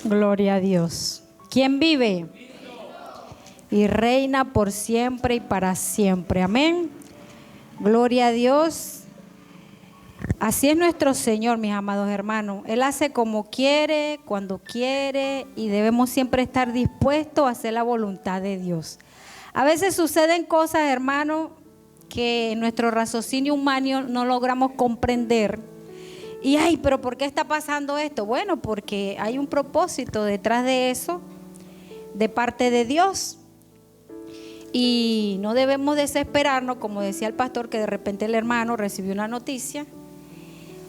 Gloria a Dios. ¿Quién vive? Y reina por siempre y para siempre. Amén. Gloria a Dios. Así es nuestro Señor, mis amados hermanos. Él hace como quiere, cuando quiere, y debemos siempre estar dispuestos a hacer la voluntad de Dios. A veces suceden cosas, hermanos, que en nuestro raciocinio humano no logramos comprender. Y pero ¿por qué está pasando esto? Bueno, porque hay un propósito detrás de eso, de parte de Dios. Y no debemos desesperarnos, como decía el pastor, que de repente el hermano recibió una noticia,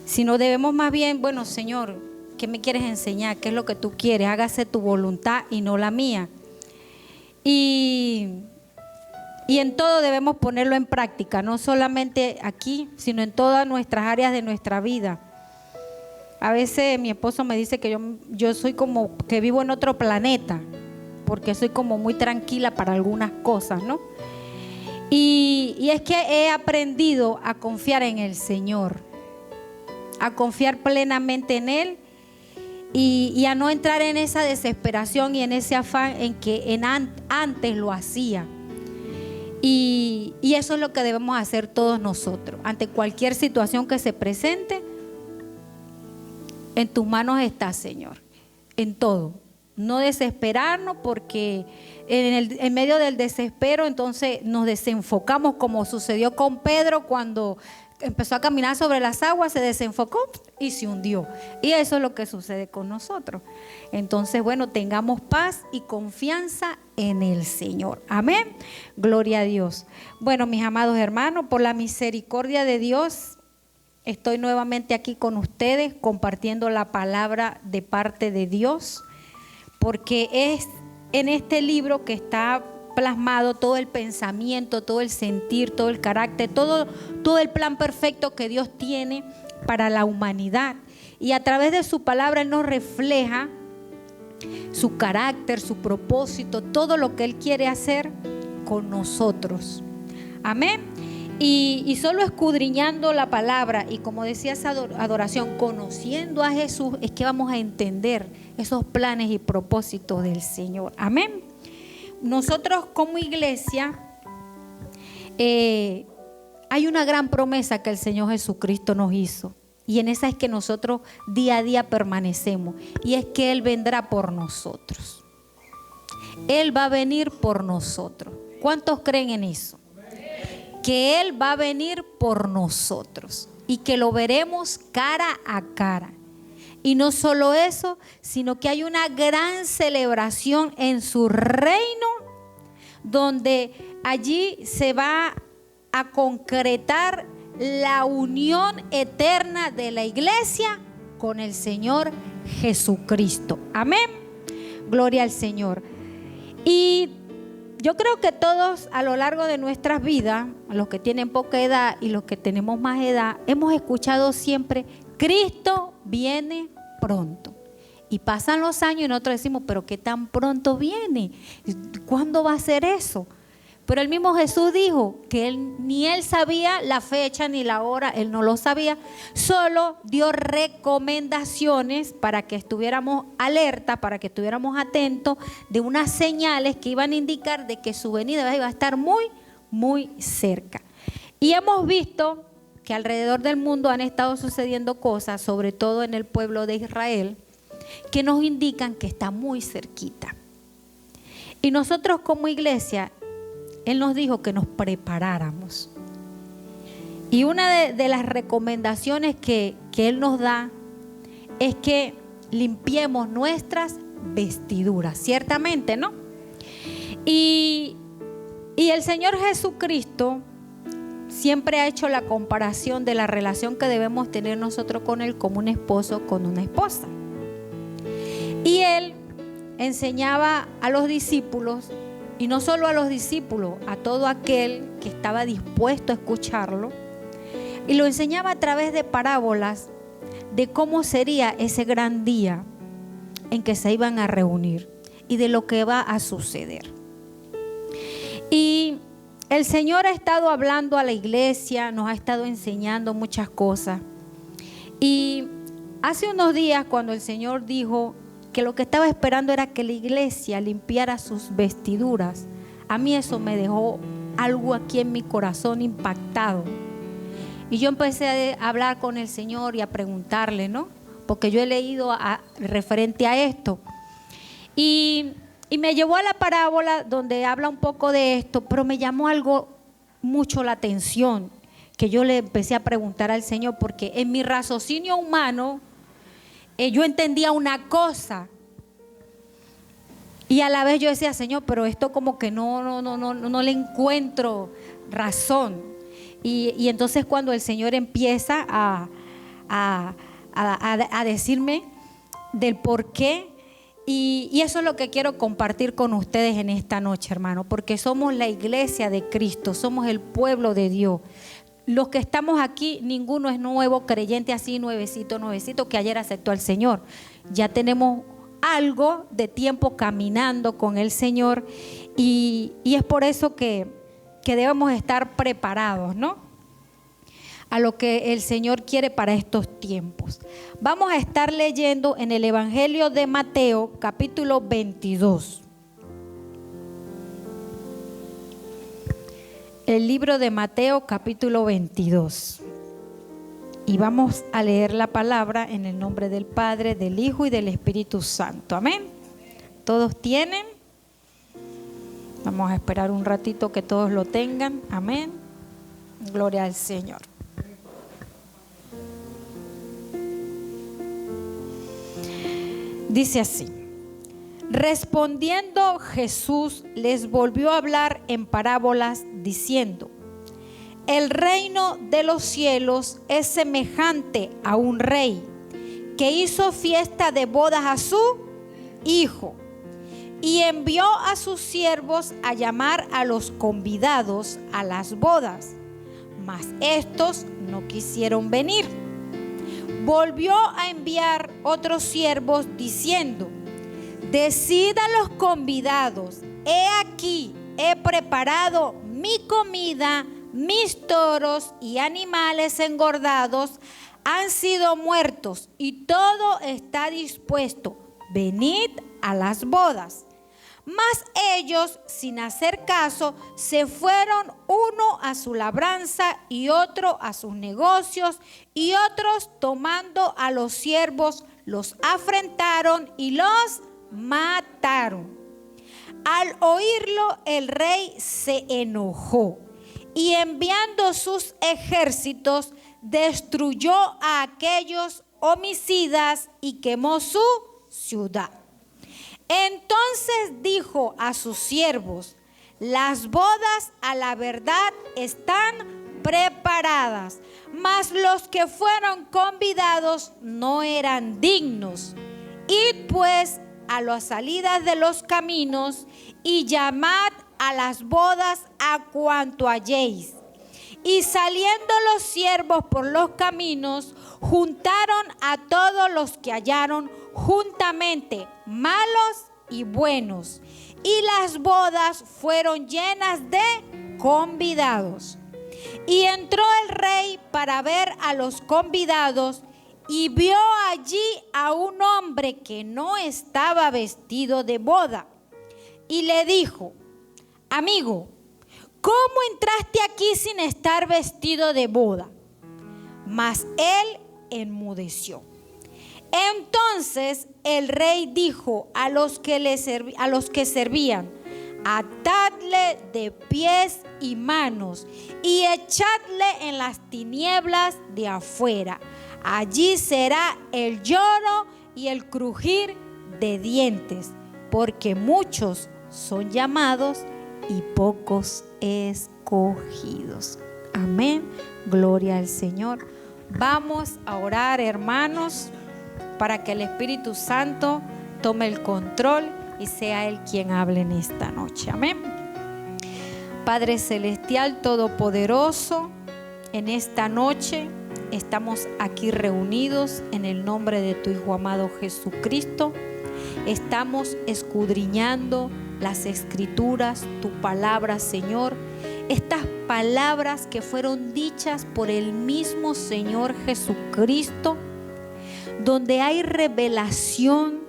sino debemos más bien, bueno, Señor, ¿qué me quieres enseñar? ¿Qué es lo que tú quieres? Hágase tu voluntad y no la mía. Y en todo debemos ponerlo en práctica, no solamente aquí, sino en todas nuestras áreas de nuestra vida. A veces mi esposo me dice que yo soy como que vivo en otro planeta, porque soy como muy tranquila para algunas cosas, ¿no? Y es que he aprendido a confiar en el Señor, a confiar plenamente en Él y a no entrar en esa desesperación y en ese afán en que antes lo hacía. Y eso es lo que debemos hacer todos nosotros. Ante cualquier situación que se presente, en tus manos está, Señor, en todo. No desesperarnos, porque en medio del desespero entonces nos desenfocamos, como sucedió con Pedro cuando empezó a caminar sobre las aguas, se desenfocó y se hundió. Y eso es lo que sucede con nosotros. Entonces, bueno, tengamos paz y confianza en el Señor. Amén. Gloria a Dios. Bueno, mis amados hermanos, por la misericordia de Dios, estoy nuevamente aquí con ustedes compartiendo la palabra de parte de Dios, porque es en este libro que está plasmado todo el pensamiento, todo el sentir, todo el carácter, todo el plan perfecto que Dios tiene para la humanidad. Y a través de su palabra Él nos refleja su carácter, su propósito, todo lo que Él quiere hacer con nosotros. Amén. Y solo escudriñando la palabra y, como decía esa adoración, conociendo a Jesús, es que vamos a entender esos planes y propósitos del Señor. Amén. Nosotros como iglesia hay una gran promesa que el Señor Jesucristo nos hizo, y en esa es que nosotros día a día permanecemos, y es que Él vendrá por nosotros. Él va a venir por nosotros. ¿Cuántos creen en eso? Que Él va a venir por nosotros y que lo veremos cara a cara. Y no solo eso, sino que hay una gran celebración en su reino, donde allí se va a concretar la unión eterna de la iglesia con el Señor Jesucristo. Amén. Gloria al Señor. Y yo creo que todos a lo largo de nuestras vidas, los que tienen poca edad y los que tenemos más edad, hemos escuchado siempre: Cristo viene pronto. Y pasan los años y nosotros decimos: pero ¿qué tan pronto viene? ¿Cuándo va a ser eso? Pero el mismo Jesús dijo que ni Él sabía la fecha ni la hora, Él no lo sabía, solo dio recomendaciones para que estuviéramos alerta, para que estuviéramos atentos de unas señales que iban a indicar de que su venida iba a estar muy, muy cerca. Y hemos visto que alrededor del mundo han estado sucediendo cosas, sobre todo en el pueblo de Israel, que nos indican que está muy cerquita. Y nosotros como iglesia, Él nos dijo que nos preparáramos. Y una de las recomendaciones que Él nos da es que limpiemos nuestras vestiduras, ciertamente, ¿no? Y el Señor Jesucristo siempre ha hecho la comparación de la relación que debemos tener nosotros con Él como un esposo con una esposa. Y Él enseñaba a los discípulos, y no solo a los discípulos, a todo aquel que estaba dispuesto a escucharlo, y lo enseñaba a través de parábolas de cómo sería ese gran día en que se iban a reunir y de lo que va a suceder. Y el Señor ha estado hablando a la iglesia, nos ha estado enseñando muchas cosas. Y hace unos días, cuando el Señor dijo que lo que estaba esperando era que la iglesia limpiara sus vestiduras. A mí eso me dejó algo aquí en mi corazón impactado. Y yo empecé a hablar con el Señor y a preguntarle, ¿no? Porque yo he leído referente a esto. Y me llevó a la parábola donde habla un poco de esto, pero me llamó algo mucho la atención, que yo le empecé a preguntar al Señor, porque en mi raciocinio humano yo entendía una cosa y a la vez yo decía, Señor, pero esto como que no le encuentro razón. Y entonces cuando el Señor empieza a decirme del por qué, y eso es lo que quiero compartir con ustedes en esta noche, hermano, porque somos la iglesia de Cristo, somos el pueblo de Dios. Los que estamos aquí, ninguno es nuevo creyente así, nuevecito, que ayer aceptó al Señor. Ya tenemos algo de tiempo caminando con el Señor y es por eso que debemos estar preparados, ¿no? A lo que el Señor quiere para estos tiempos. Vamos a estar leyendo en el Evangelio de Mateo, capítulo 22. El libro de Mateo, capítulo 22. Y vamos a leer la palabra en el nombre del Padre, del Hijo y del Espíritu Santo. Amén. ¿Todos tienen? Vamos a esperar un ratito que todos lo tengan. Amén. Gloria al Señor. Dice así: respondiendo Jesús les volvió a hablar en parábolas diciendo: el reino de los cielos es semejante a un rey que hizo fiesta de bodas a su hijo y envió a sus siervos a llamar a los convidados a las bodas, mas estos no quisieron venir. Volvió a enviar otros siervos diciendo: decid a los convidados, he aquí, he preparado mi comida, mis toros y animales engordados han sido muertos y todo está dispuesto, venid a las bodas. Mas ellos, sin hacer caso, se fueron, uno a su labranza y otro a sus negocios, y otros, tomando a los siervos, los afrentaron y los mataron. Al oírlo, el rey se enojó y enviando sus ejércitos, destruyó a aquellos homicidas y quemó su ciudad. Entonces dijo a sus siervos: las bodas a la verdad están preparadas, mas los que fueron convidados no eran dignos. Id pues a las salidas de los caminos y llamad a las bodas a cuanto halléis. Y saliendo los siervos por los caminos, juntaron a todos los que hallaron juntamente, malos y buenos, y las bodas fueron llenas de convidados. Y entró el rey para ver a los convidados, y vio allí a un hombre que no estaba vestido de boda, y le dijo: amigo, ¿cómo entraste aquí sin estar vestido de boda? Mas él enmudeció. Entonces el rey dijo a los que servían: atadle de pies y manos y echadle en las tinieblas de afuera. Allí será el lloro y el crujir de dientes, porque muchos son llamados y pocos escogidos. Amén. Gloria al Señor. Vamos a orar, hermanos, para que el Espíritu Santo tome el control y sea Él quien hable en esta noche. Amén. Padre Celestial Todopoderoso, en esta noche estamos aquí reunidos en el nombre de tu Hijo amado Jesucristo. Estamos escudriñando las Escrituras, tu palabra, Señor. Estas palabras que fueron dichas por el mismo Señor Jesucristo, donde hay revelación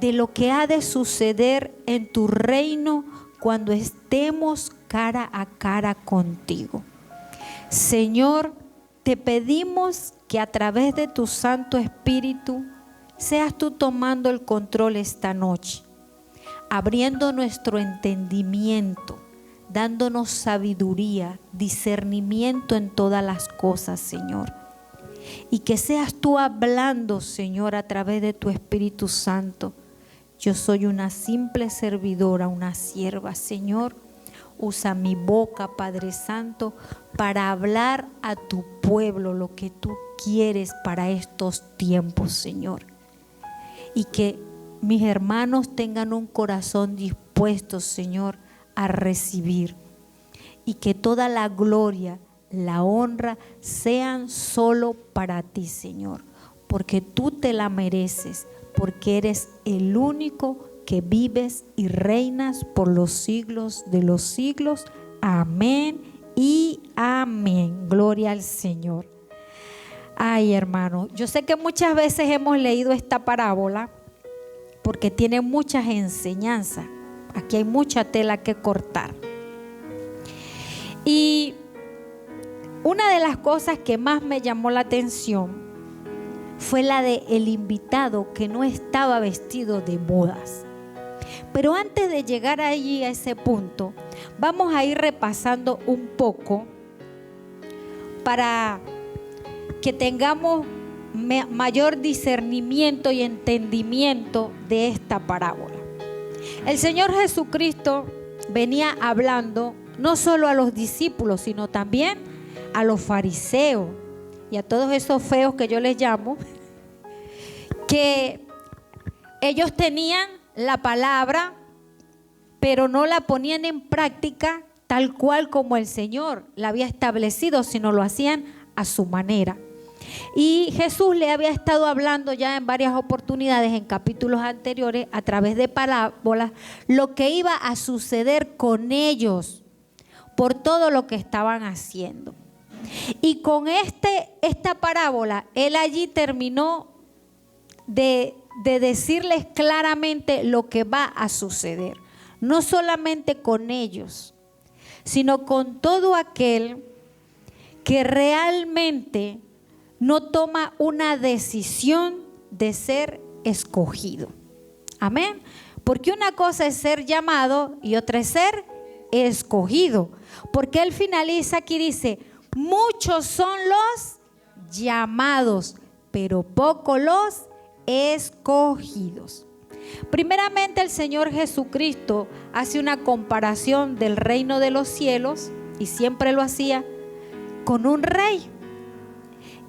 de lo que ha de suceder en tu reino cuando estemos cara a cara contigo. Señor, te pedimos que a través de tu Santo Espíritu seas tú tomando el control esta noche, abriendo nuestro entendimiento, dándonos sabiduría, discernimiento en todas las cosas, Señor. Y que seas tú hablando, Señor, a través de tu Espíritu Santo. Yo soy una simple servidora, una sierva, Señor. Usa mi boca, Padre Santo, para hablar a tu pueblo lo que tú quieres para estos tiempos, Señor. Y que mis hermanos tengan un corazón dispuesto, Señor, a recibir. Y que toda la gloria, la honra sean solo para ti, Señor, porque tú te la mereces, porque eres el único que vives y reinas por los siglos de los siglos. Amén y amén. Gloria al Señor. Ay, hermano, yo sé que muchas veces hemos leído esta parábola porque tiene muchas enseñanzas. Aquí hay mucha tela que cortar. Y una de las cosas que más me llamó la atención fue la de el invitado que no estaba vestido de bodas. Pero antes de llegar allí a ese punto, vamos a ir repasando un poco para que tengamos mayor discernimiento y entendimiento de esta parábola. El Señor Jesucristo venía hablando no solo a los discípulos, sino también a los fariseos y a todos esos feos que yo les llamo, que ellos tenían la palabra, pero no la ponían en práctica tal cual como el Señor la había establecido, sino lo hacían a su manera. Y Jesús le había estado hablando ya en varias oportunidades en capítulos anteriores a través de parábolas lo que iba a suceder con ellos por todo lo que estaban haciendo. Y con esta parábola, él allí terminó de decirles claramente lo que va a suceder. No solamente con ellos, sino con todo aquel que realmente no toma una decisión de ser escogido. Amén. Porque una cosa es ser llamado y otra es ser escogido. Porque él finaliza aquí, dice: muchos son los llamados, pero pocos los escogidos. Primeramente, el Señor Jesucristo hace una comparación del reino de los cielos, y siempre lo hacía con un rey.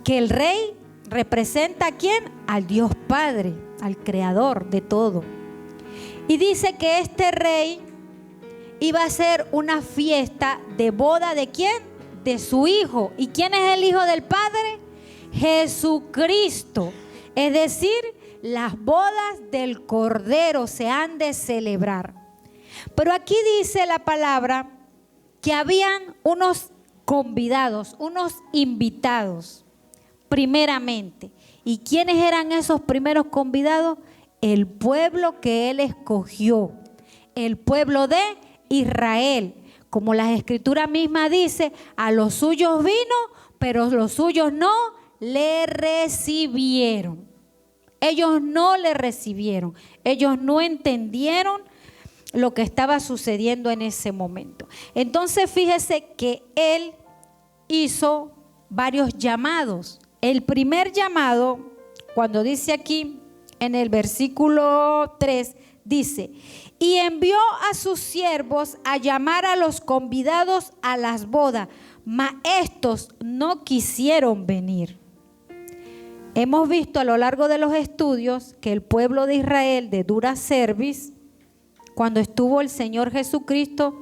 Que el rey representa ¿a quién? Al Dios Padre, al Creador de todo. Y dice que este rey iba a hacer una fiesta de boda ¿de quién? De su hijo. ¿Y quién es el hijo del Padre? Jesucristo. Es decir, las bodas del Cordero se han de celebrar. Pero aquí dice la palabra que habían unos convidados, unos invitados, primeramente. ¿Y quiénes eran esos primeros convidados? El pueblo que él escogió, el pueblo de Israel. Como la Escritura misma dice, a los suyos vino, pero los suyos no le recibieron. Ellos no le recibieron, ellos no entendieron lo que estaba sucediendo en ese momento. Entonces fíjese que él hizo varios llamados. El primer llamado, cuando dice aquí en el versículo 3, dice: y envió a sus siervos a llamar a los convidados a las bodas, mas estos no quisieron venir. Hemos visto a lo largo de los estudios que el pueblo de Israel de dura cerviz, cuando estuvo el Señor Jesucristo,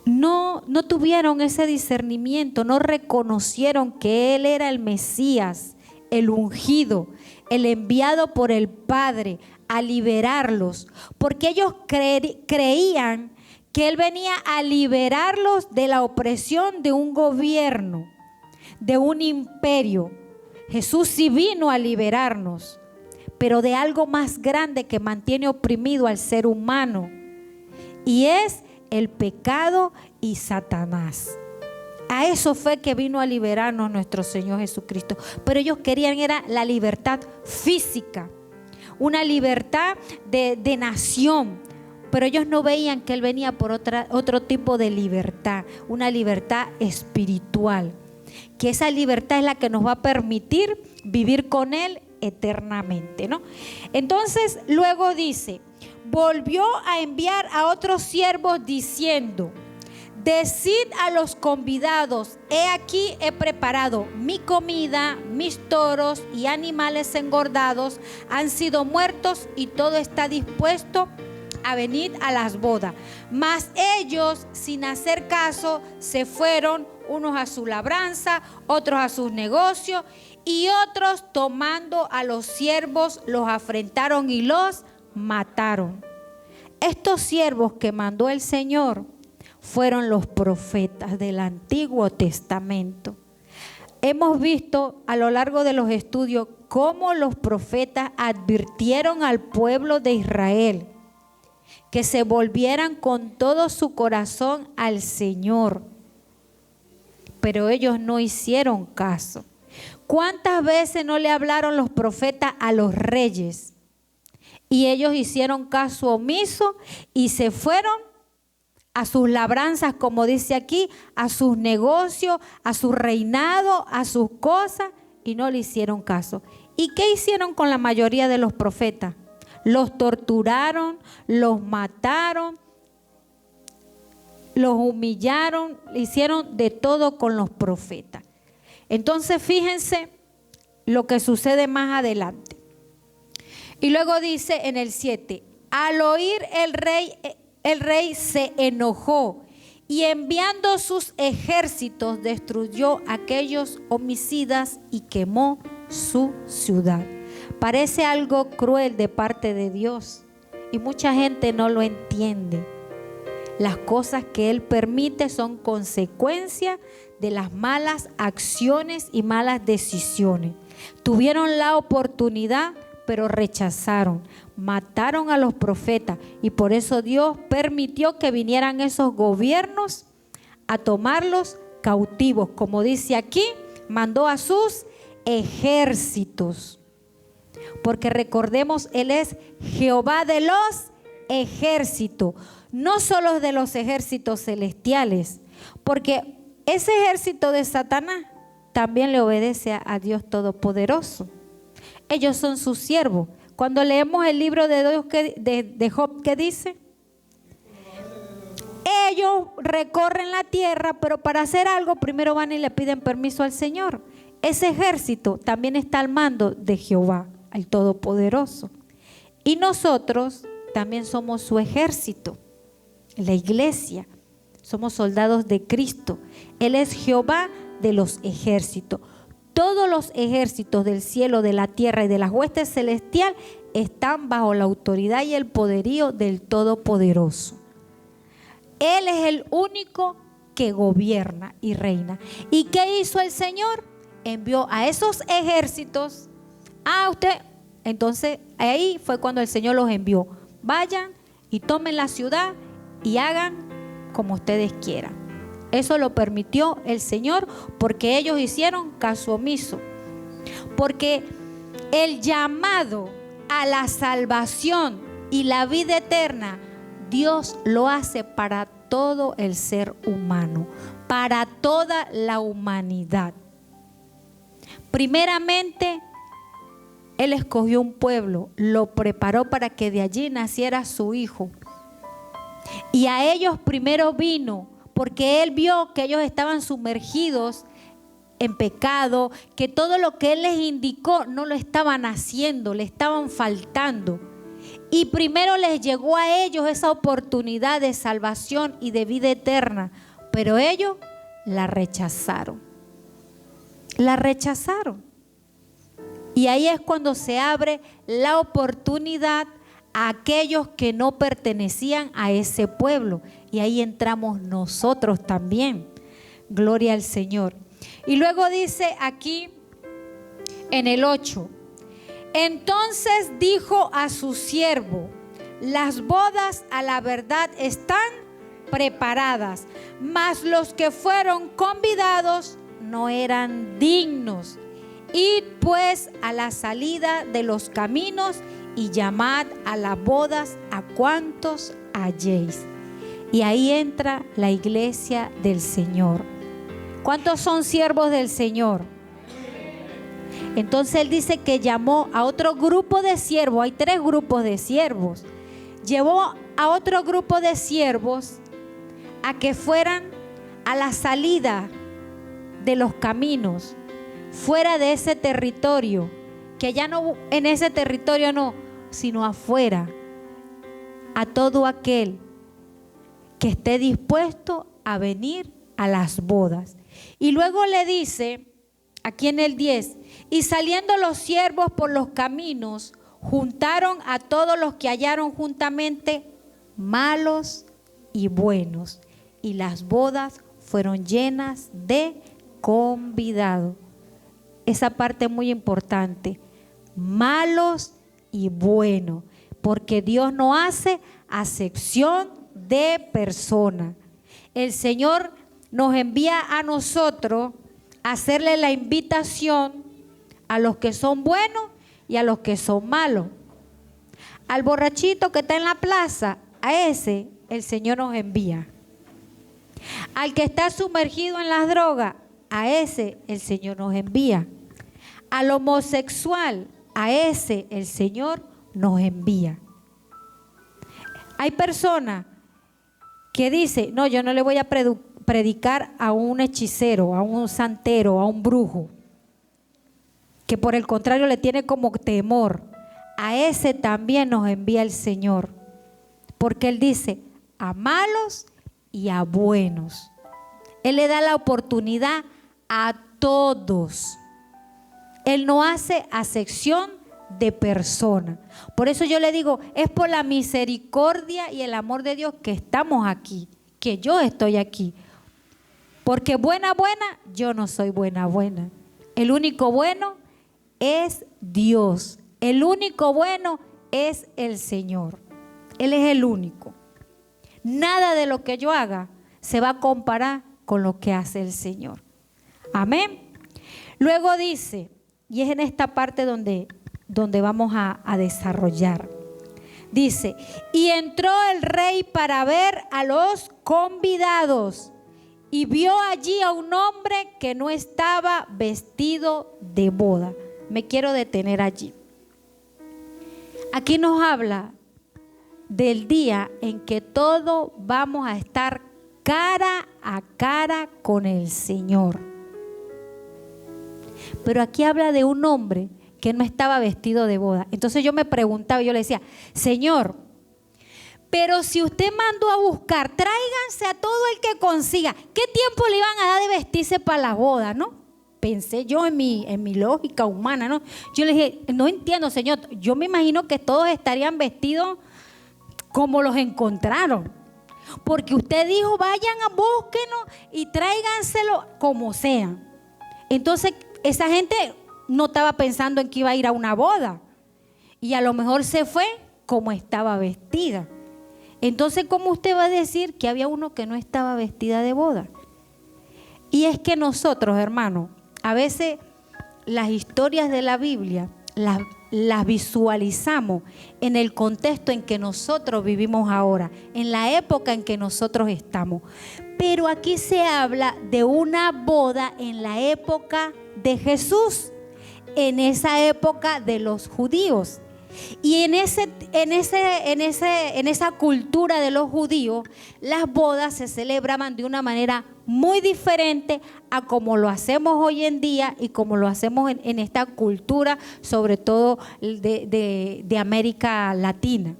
no tuvieron ese discernimiento, no reconocieron que Él era el Mesías, el ungido, el enviado por el Padre a liberarlos, porque ellos creían que Él venía a liberarlos de la opresión de un gobierno, de un imperio. Jesús sí vino a liberarnos, pero de algo más grande que mantiene oprimido al ser humano, y es el pecado y Satanás. A eso fue que vino a liberarnos nuestro Señor Jesucristo. Pero ellos querían era la libertad física, una libertad de nación. Pero ellos no veían que Él venía por otro tipo de libertad, una libertad espiritual. Que esa libertad es la que nos va a permitir vivir con Él eternamente, ¿no? Entonces luego dice, volvió a enviar a otros siervos diciendo, decid a los convidados, he aquí he preparado mi comida, mis toros y animales engordados han sido muertos y todo está dispuesto a venir a las bodas. Mas ellos, sin hacer caso, se fueron, unos a su labranza, otros a sus negocios, y otros tomando a los siervos los afrentaron y los mataron. Estos siervos que mandó el Señor fueron los profetas del Antiguo Testamento. Hemos visto a lo largo de los estudios cómo los profetas advirtieron al pueblo de Israel que se volvieran con todo su corazón al Señor, pero ellos no hicieron caso. ¿Cuántas veces no le hablaron los profetas a los reyes? Y ellos hicieron caso omiso y se fueron a sus labranzas, como dice aquí, a sus negocios, a su reinado, a sus cosas, y no le hicieron caso. ¿Y qué hicieron con la mayoría de los profetas? Los torturaron, los mataron, los humillaron, hicieron de todo con los profetas. Entonces fíjense lo que sucede más adelante. Y luego dice en el 7, al oír el rey se enojó y enviando sus ejércitos destruyó a aquellos homicidas y quemó su ciudad. Parece algo cruel de parte de Dios y mucha gente no lo entiende. Las cosas que Él permite son consecuencia de las malas acciones y malas decisiones. Tuvieron la oportunidad, pero rechazaron, mataron a los profetas y por eso Dios permitió que vinieran esos gobiernos a tomarlos cautivos. Como dice aquí, mandó a sus ejércitos. Porque recordemos, Él es Jehová de los ejércitos, no solo de los ejércitos celestiales, porque ese ejército de Satanás también le obedece a Dios Todopoderoso. Ellos son sus siervos. Cuando leemos el libro de Job, ¿qué dice? Ellos recorren la tierra, pero para hacer algo primero van y le piden permiso al Señor. Ese ejército también está al mando de Jehová, el Todopoderoso. Y nosotros también somos su ejército, la iglesia. Somos soldados de Cristo. Él es Jehová de los ejércitos. Todos los ejércitos del cielo, de la tierra y de las huestes celestiales están bajo la autoridad y el poderío del Todopoderoso. Él es el único que gobierna y reina. ¿Y qué hizo el Señor? Envió a esos ejércitos a usted. Entonces ahí fue cuando el Señor los envió. Vayan y tomen la ciudad y hagan como ustedes quieran. Eso lo permitió el Señor porque ellos hicieron caso omiso. Porque el llamado a la salvación y la vida eterna, Dios lo hace para todo el ser humano, para toda la humanidad. Primeramente, Él escogió un pueblo, lo preparó para que de allí naciera su hijo. Y a ellos primero vino, porque Él vio que ellos estaban sumergidos en pecado, que todo lo que Él les indicó no lo estaban haciendo, le estaban faltando. Y primero les llegó a ellos esa oportunidad de salvación y de vida eterna, pero ellos la rechazaron. La rechazaron. Y ahí es cuando se abre la oportunidad a aquellos que no pertenecían a ese pueblo. Y ahí entramos nosotros también. Gloria al Señor. Y luego dice aquí en el 8, Entonces dijo a su siervo: las bodas a la verdad están preparadas, mas los que fueron convidados no eran dignos. Id pues a la salida de los caminos y llamad a las bodas a cuantos halléis. Y ahí entra la iglesia del Señor. ¿Cuántos son siervos del Señor? Entonces Él dice que llamó a otro grupo de siervos. Hay 3 grupos de siervos. Llevó a otro grupo de siervos a que fueran a la salida de los caminos, fuera de ese territorio, que ya no en ese territorio no, sino afuera, a todo aquel que esté dispuesto a venir a las bodas. Y luego le dice, aquí en el 10, y saliendo los siervos por los caminos, juntaron a todos los que hallaron juntamente, malos y buenos, y las bodas fueron llenas de convidados. Esa parte es muy importante, malos y buenos, porque Dios no hace acepción de personas. El Señor nos envía a nosotros a hacerle la invitación a los que son buenos y a los que son malos. Al borrachito que está en la plaza, a ese el Señor nos envía. Al que está sumergido en las drogas, a ese el Señor nos envía. Al homosexual, a ese el Señor nos envía. Hay personas que dicen, no, yo no le voy a predicar a un hechicero, a un santero, a un brujo, que por el contrario le tiene como temor. A ese también nos envía el Señor, porque Él dice a malos y a buenos. Él le da la oportunidad a todos. Él no hace acepción de persona. Por eso yo le digo, es por la misericordia y el amor de Dios que estamos aquí, que yo estoy aquí. Porque buena, yo no soy buena. El único bueno es Dios. El único bueno es el Señor. Él es el único. Nada de lo que yo haga se va a comparar con lo que hace el Señor. Amén. Luego dice, y es en esta parte donde vamos a desarrollar. Dice, y entró el rey para ver a los convidados y vio allí a un hombre que no estaba vestido de boda. Me quiero detener allí. Aquí nos habla del día en que todos vamos a estar cara a cara con el Señor. Pero aquí habla de un hombre que no estaba vestido de boda. Entonces yo me preguntaba, yo le decía, Señor, pero si usted mandó a buscar, tráiganse a todo el que consiga. ¿Qué tiempo le iban a dar de vestirse para la boda, no? Pensé yo en mi lógica humana, ¿no? Yo le dije, no entiendo, Señor. Yo me imagino que todos estarían vestidos como los encontraron. Porque usted dijo, vayan a búsquenos y tráiganselo como sean. Entonces, esa gente no estaba pensando en que iba a ir a una boda. Y a lo mejor se fue como estaba vestida. Entonces, ¿cómo usted va a decir que había uno que no estaba vestida de boda? Y es que nosotros, hermanos, a veces las historias de la Biblia las visualizamos en el contexto en que nosotros vivimos ahora, en la época en que nosotros estamos. Pero aquí se habla de una boda en la época de Jesús, en esa época de los judíos. Y en esa cultura de los judíos, las bodas se celebraban de una manera muy diferente a como lo hacemos hoy en día y como lo hacemos en esta cultura, sobre todo de América Latina.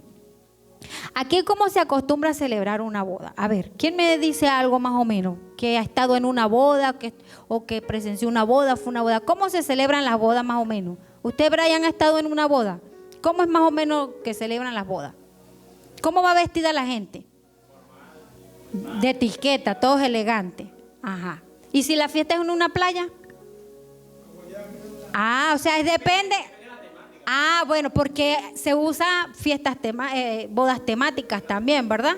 Aquí, ¿cómo se acostumbra a celebrar una boda? A ver, ¿quién me dice algo más o menos? Que ha estado en una boda o que presenció una boda, fue una boda. ¿Cómo se celebran las bodas más o menos? ¿Usted, Brian, ha estado en una boda? ¿Cómo es más o menos que celebran las bodas? ¿Cómo va vestida la gente? De etiqueta, todos elegantes. Ajá. ¿Y si la fiesta es en una playa? Ah, o sea, depende. Ah, bueno, porque se usa bodas temáticas también, ¿verdad?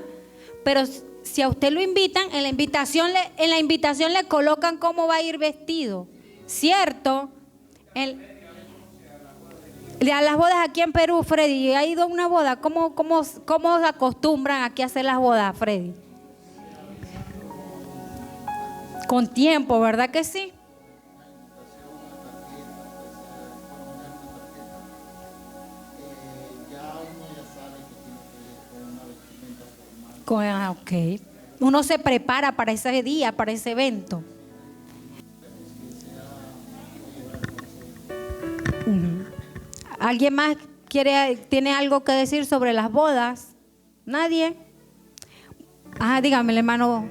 Pero si a usted lo invitan, en la invitación le colocan cómo va a ir vestido, ¿cierto? A las bodas aquí en Perú, Freddy, ¿ha ido a una boda? ¿Cómo acostumbran aquí a hacer las bodas, Freddy? Con tiempo, ¿verdad que sí? Ok. Uno se prepara para ese día, para ese evento. ¿Alguien más tiene algo que decir sobre las bodas? ¿Nadie? Ah, dígame, hermano.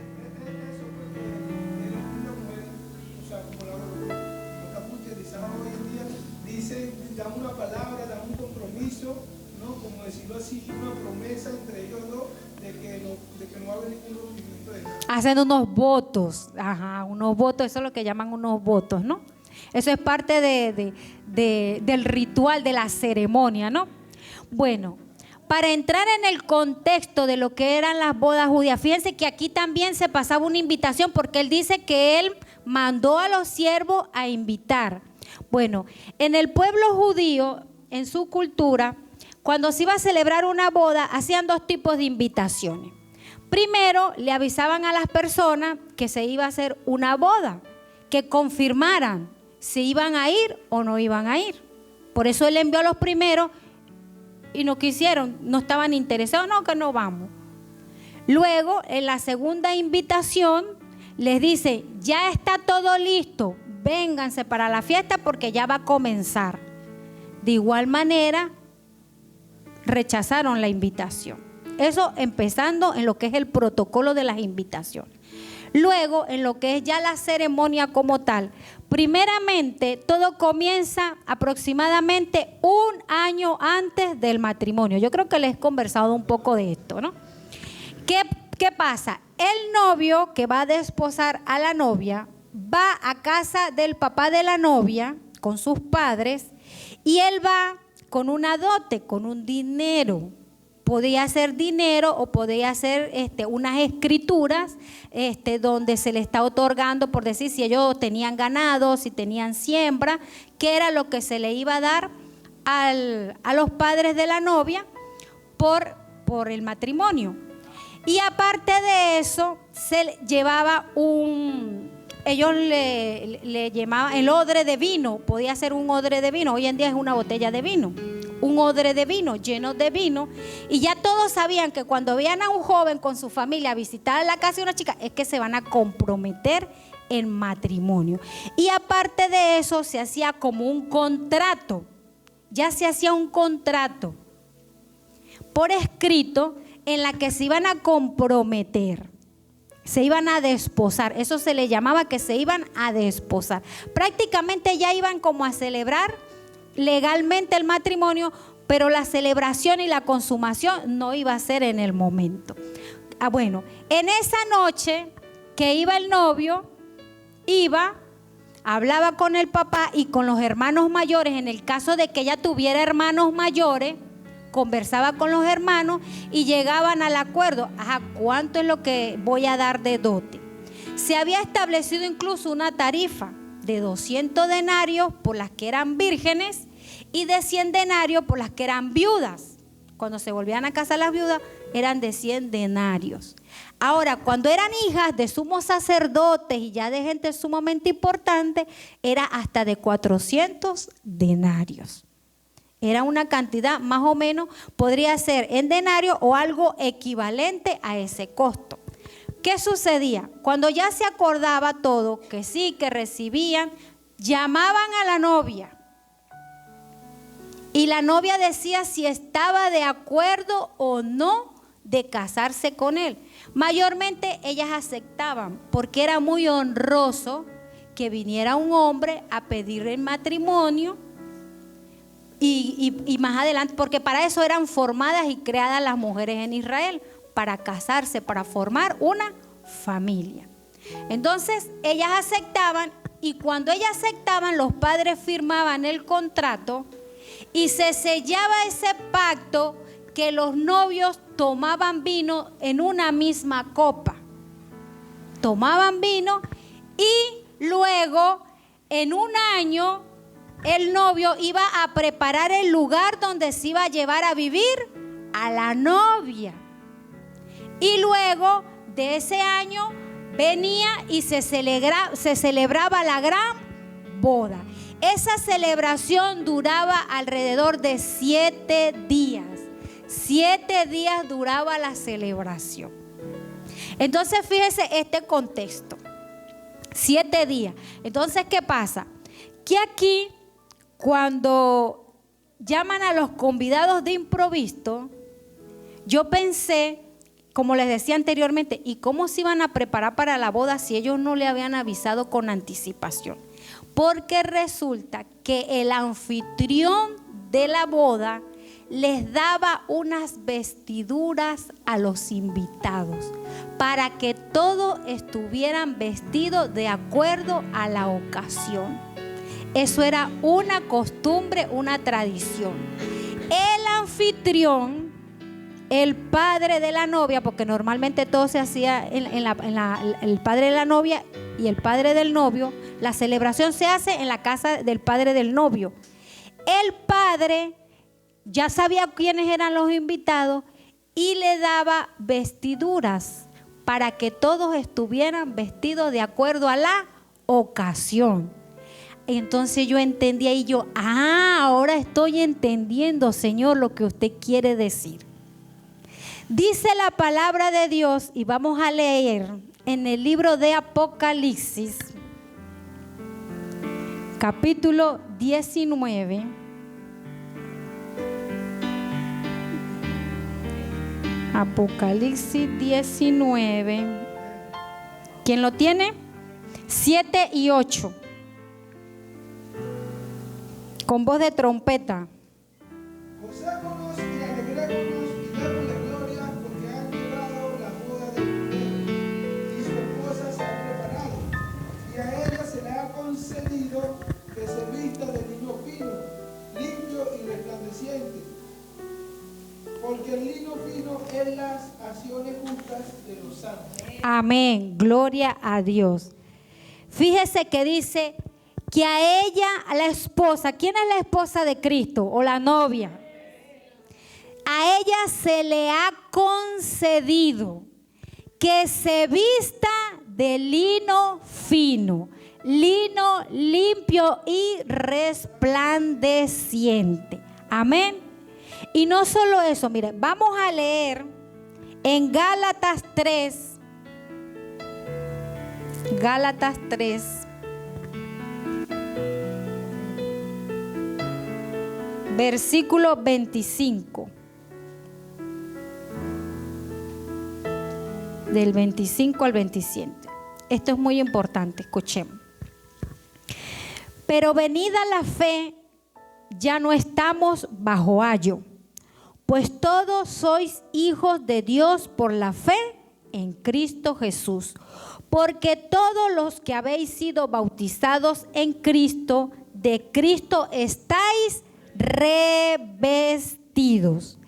Dan una palabra, dan un compromiso, ¿no? Como decirlo así, una promesa entre ellos dos de que no va a haber ningún rompimiento de nada. Hacen unos votos, unos votos, eso es lo que llaman unos votos, ¿no? Eso es parte del ritual, de la ceremonia, ¿no? Bueno, para entrar en el contexto de lo que eran las bodas judías, fíjense que aquí también se pasaba una invitación, porque él dice que él mandó a los siervos a invitar. Bueno, en el pueblo judío, en su cultura, cuando se iba a celebrar una boda, hacían dos tipos de invitaciones. Primero, le avisaban a las personas que se iba a hacer una boda, que confirmaran si iban a ir o no iban a ir. Por eso él envió a los primeros y no quisieron, no estaban interesados, no, que no vamos. Luego, en la segunda invitación, les dice, ya está todo listo, vénganse para la fiesta porque ya va a comenzar. De igual manera, rechazaron la invitación. Eso empezando en lo que es el protocolo de las invitaciones. Luego, en lo que es ya la ceremonia como tal, primeramente todo comienza aproximadamente un año antes del matrimonio. Yo creo que les he conversado un poco de esto, ¿no? ¿Qué pasa? El novio que va a desposar a la novia va a casa del papá de la novia con sus padres y él va con una dote, con un dinero. Podía ser dinero o podía ser unas escrituras donde se le está otorgando, por decir, si ellos tenían ganado, si tenían siembra, qué era lo que se le iba a dar a los padres de la novia por el matrimonio. Y aparte de eso, se llevaba ellos le llamaban el odre de vino, podía ser un odre de vino, hoy en día es una botella de vino, un odre de vino lleno de vino, y ya todos sabían que cuando veían a un joven con su familia visitar la casa de una chica, es que se van a comprometer en matrimonio. Y aparte de eso, se hacía como un contrato, ya se hacía un contrato por escrito en la que se iban a comprometer. Se iban a desposar, eso se le llamaba que se iban a desposar. Prácticamente ya iban como a celebrar legalmente el matrimonio, pero la celebración y la consumación no iba a ser en el momento. Bueno, en esa noche que iba el novio, hablaba con el papá y con los hermanos mayores, en el caso de que ella tuviera hermanos mayores, conversaba con los hermanos y llegaban al acuerdo, ¿cuánto es lo que voy a dar de dote? Se había establecido incluso una tarifa de 200 denarios por las que eran vírgenes y de 100 denarios por las que eran viudas. Cuando se volvían a casar las viudas eran de 100 denarios. Ahora, cuando eran hijas de sumos sacerdotes y ya de gente sumamente importante, era hasta de 400 denarios. Era una cantidad más o menos, podría ser en denario o algo equivalente a ese costo. ¿Qué sucedía? Cuando ya se acordaba todo, que sí, que recibían, llamaban a la novia. Y la novia decía si estaba de acuerdo o no de casarse con él. Mayormente ellas aceptaban, porque era muy honroso que viniera un hombre a pedir el matrimonio. Y más adelante, porque para eso eran formadas y creadas las mujeres en Israel, para casarse, para formar una familia. Entonces ellas aceptaban, y cuando ellas aceptaban, los padres firmaban el contrato y se sellaba ese pacto que los novios tomaban vino en una misma copa. Tomaban vino y luego en un año el novio iba a preparar el lugar donde se iba a llevar a vivir a la novia. Y luego de ese año venía y se celebraba la gran boda. Esa celebración duraba alrededor de 7 días. 7 días duraba la celebración. Entonces fíjese este contexto. 7 días. Entonces, ¿qué pasa? Que aquí, cuando llaman a los convidados de improviso, yo pensé, como les decía anteriormente, ¿y cómo se iban a preparar para la boda si ellos no le habían avisado con anticipación? Porque resulta que el anfitrión de la boda les daba unas vestiduras a los invitados para que todos estuvieran vestidos de acuerdo a la ocasión. Eso era una costumbre, una tradición. El anfitrión, el padre de la novia, porque normalmente todo se hacía el padre de la novia y el padre del novio, la celebración se hace en la casa del padre del novio. El padre ya sabía quiénes eran los invitados y le daba vestiduras para que todos estuvieran vestidos de acuerdo a la ocasión. Entonces yo entendía y yo, ahora estoy entendiendo, Señor, lo que usted quiere decir. Dice la palabra de Dios, y vamos a leer en el libro de Apocalipsis, capítulo 19. Apocalipsis 19. ¿Quién lo tiene? 7 y 8. Con voz de trompeta. Gocémonos y alegrémonos y démosle gloria porque han llegado la boda del Cordero y su esposa se ha preparado. Y a ella se le ha concedido que se vista de lino fino, limpio y resplandeciente. Porque el lino fino es las acciones justas de los santos. Amén, gloria a Dios. Fíjese que dice que a ella, a la esposa, ¿quién es la esposa de Cristo o la novia? A ella se le ha concedido que se vista de lino fino, lino limpio y resplandeciente. Amén. Y no solo eso, miren, vamos a leer en Gálatas 3. Gálatas 3. Versículo 25. Del 25 al 27. Esto es muy importante, escuchemos. Pero venida la fe, ya no estamos bajo ayo, pues todos sois hijos de Dios por la fe en Cristo Jesús. Porque todos los que habéis sido bautizados en Cristo, de Cristo estáis revestidos.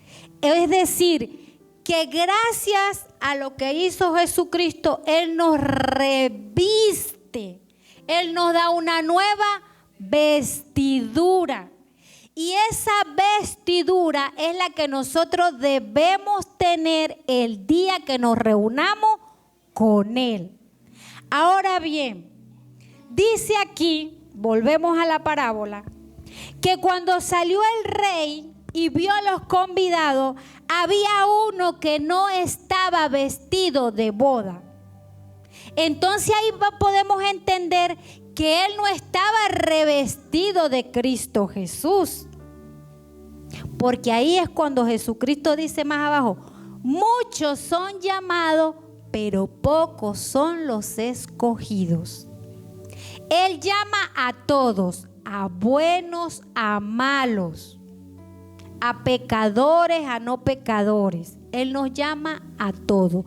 Es decir, que gracias a lo que hizo Jesucristo, Él nos reviste. Él nos da una nueva vestidura. Y esa vestidura es la que nosotros debemos tener el día que nos reunamos con Él. Ahora bien, dice aquí, volvemos a la parábola, que cuando salió el rey y vio a los convidados, había uno que no estaba vestido de boda. Entonces ahí podemos entender que él no estaba revestido de Cristo Jesús. Porque ahí es cuando Jesucristo dice más abajo, muchos son llamados, pero pocos son los escogidos. Él llama a todos, a buenos, a malos, a pecadores, a no pecadores. Él nos llama a todos.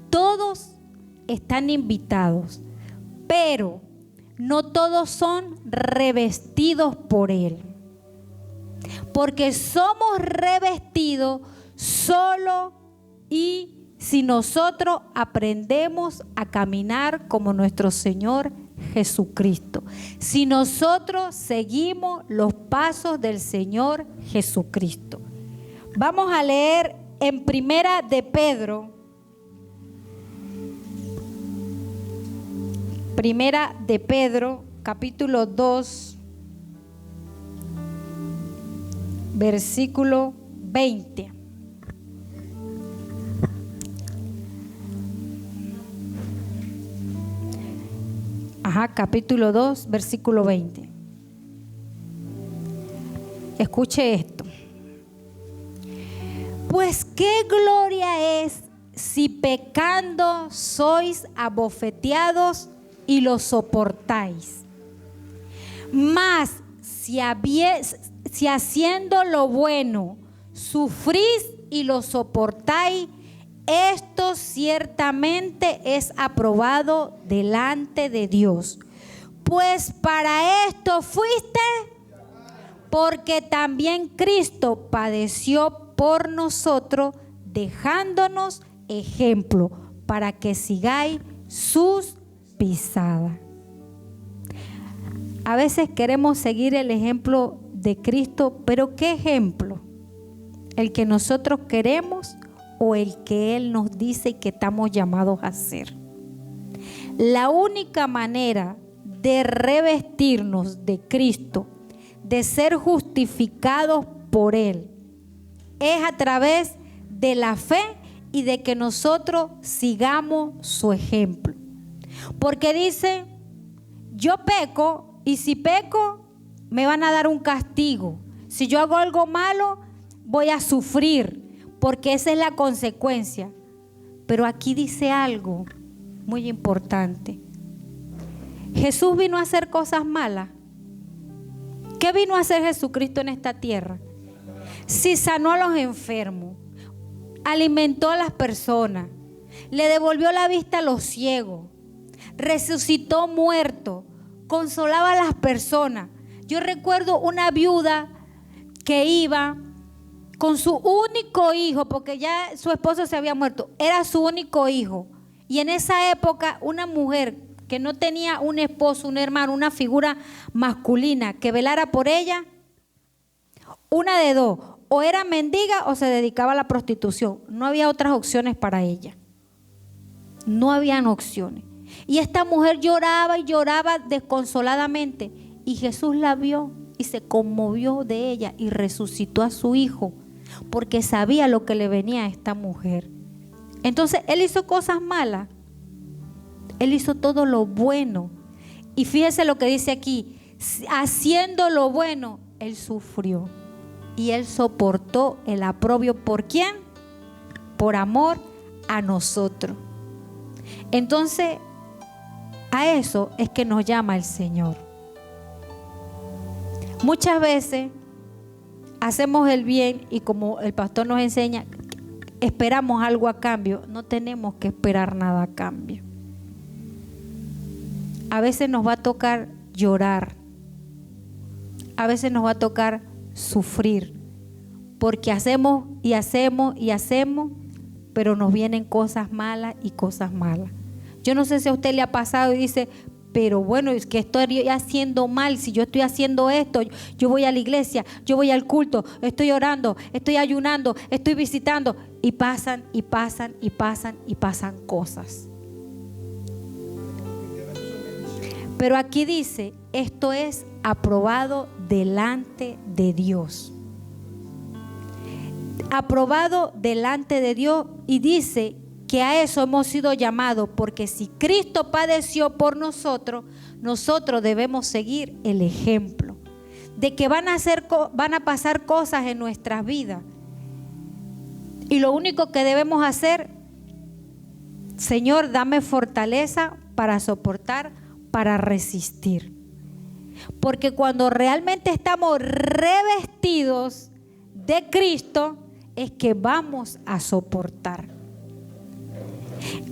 Todos están invitados, pero no todos son revestidos por Él. porque somos revestidos solo y si nosotros aprendemos a caminar como nuestro Señor Jesucristo. Si nosotros seguimos los pasos del Señor Jesucristo. Vamos a leer en Primera de Pedro. Primera de Pedro, capítulo 2, versículo 20. Capítulo 2, versículo 20. Escuche esto. Pues qué gloria es si pecando sois abofeteados y lo soportáis. Mas si haciendo lo bueno sufrís y lo soportáis, esto ciertamente es aprobado delante de Dios. Pues para esto fuiste, porque también Cristo padeció por nosotros, dejándonos ejemplo para que sigáis sus pisadas. A veces queremos seguir el ejemplo de Cristo, pero ¿qué ejemplo? ¿El que nosotros queremos o el que Él nos dice que estamos llamados a hacer? La única manera de revestirnos de Cristo, de ser justificados por Él, es a través de la fe y de que nosotros sigamos su ejemplo. Porque dice, yo peco y si peco me van a dar un castigo. Si yo hago algo malo voy a sufrir, porque esa es la consecuencia. Pero aquí dice algo muy importante. Jesús vino a hacer cosas malas. ¿Qué vino a hacer Jesucristo en esta tierra? Si sanó a los enfermos, alimentó a las personas, le devolvió la vista a los ciegos, resucitó muertos, consolaba a las personas. Yo recuerdo una viuda que iba con su único hijo, porque ya su esposo se había muerto, era su único hijo. Y en esa época una mujer que no tenía un esposo, un hermano, una figura masculina que velara por ella, una de dos, o era mendiga o se dedicaba a la prostitución. No había otras opciones para ella. No habían opciones. Y esta mujer lloraba y lloraba desconsoladamente. Y Jesús la vio y se conmovió de ella y resucitó a su hijo, porque sabía lo que le venía a esta mujer. Entonces Él hizo cosas malas. Él hizo todo lo bueno. Y fíjese lo que dice aquí. Haciendo lo bueno, Él sufrió. Y Él soportó el oprobio. ¿Por quién? Por amor a nosotros. Entonces, a eso es que nos llama el Señor. Muchas veces hacemos el bien y como el pastor nos enseña, esperamos algo a cambio. No tenemos que esperar nada a cambio. A veces nos va a tocar llorar. A veces nos va a tocar sufrir. Porque hacemos y hacemos y hacemos, pero nos vienen cosas malas y cosas malas. Yo no sé si a usted le ha pasado y dice, pero bueno, es que estoy haciendo mal. Si yo estoy haciendo esto, yo voy a la iglesia, yo voy al culto, estoy orando, estoy ayunando, estoy visitando. Y pasan y pasan y pasan y pasan cosas. Pero aquí dice, esto es aprobado delante de Dios. Aprobado delante de Dios, y dice que a eso hemos sido llamados, porque si Cristo padeció por nosotros, nosotros debemos seguir el ejemplo de que van a pasar cosas en nuestras vidas. Y lo único que debemos hacer, Señor, dame fortaleza para soportar, para resistir. Porque cuando realmente estamos revestidos de Cristo, es que vamos a soportar.